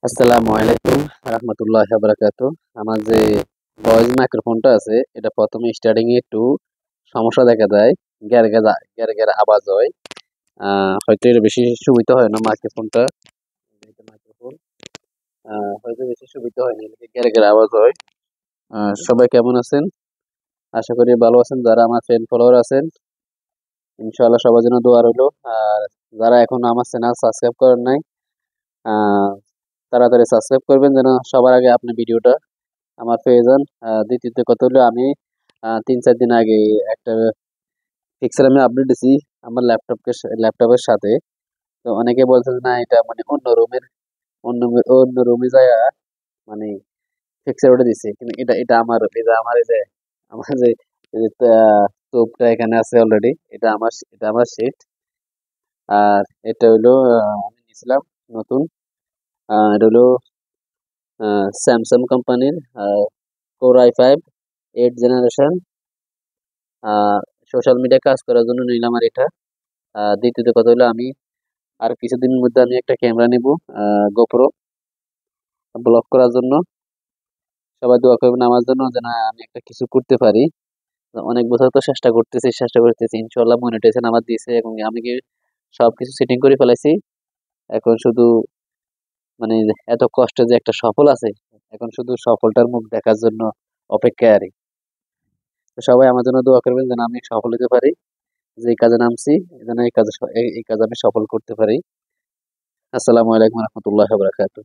আসসালামু আলাইকুম রহমতুল্লাহ বারাকাতু। আমার যে ভয়েস মাইক্রোফোনটা আছে এটা প্রথমে স্টার্টিং এ একটু সমস্যা দেখা দেয়। গ্যার গ্যার গ্যার গ্যার আওয়াজ হয়। হয়তো এটা বেশি সুবিধা হয় না মাইক্রোফোনটা। মাইক্রোফোন হয়তো বেশি সুবিধা হয় না, এদিকে গ্যার গ্যার আওয়াজ হয়। সবাই কেমন আছেন? আশা করি ভালো আছেন। যারা আমার ফ্রেন্ড ফলোয়ার আছেন ইনশাআল্লাহ সবার জন্য দোয়া রইলো। আর যারা এখন আমার চ্যানেল সাবস্ক্রাইব করেন নাই আহ তাড়াতাড়ি সাবস্ক্রাইব করবেন যেন সবার আগে আপনি ভিডিওটা আমার পেয়ে যান। দ্বিতীয়ত কথা হলো আমি 3-4 দিন আগে একটা পিক্সেল আমি আপডেট দিছি আমার ল্যাপটপের সাথে। তো অনেকে বলছে যে না এটা মানে অন্য রুমে যায় মানে পিক্সেল ওটা দিছে, কিন্তু এটা আমার এই যে আমার যে এই যে, তোপটা এখানে আছে অলরেডি। এটা আমার সিট। আর এটা হইলো আমি নিয়েছিলাম নতুন। এটা হলো স্যামসাং কোম্পানির Core i5 8th generation. Social media কাজ করার জন্য নিলাম আর এটা। দ্বিতীয়ত কথা হলো আমি আর কিছুদিনের মধ্যে আমি একটা ক্যামেরা নিব, গোপ্রো, ব্লগ করার জন্য। সবাই দোয়া করবেন আমার জন্য যেন আমি একটা কিছু করতে পারি। অনেক বছর তো চেষ্টা করতেছি ইনশাল্লাহ মনিটাইজেশন আমার দিয়েছে এবং আমি কি সবকিছু সেটিং করে ফেলাইছি। এখন শুধু মানে এত কষ্টে যে একটা সফল আছে, এখন শুধু সফলটার মুখ দেখার জন্য অপেক্ষায় আরি। তো সবাই আমার জন্য দোয়া করবেন যেন আমি সফল হতে পারি। যে কাজে নামছি যেন এই কাজ আমি সফল করতে পারি। আসসালামু আলাইকুম রহমতুল্লাহ বারাকাতুহু।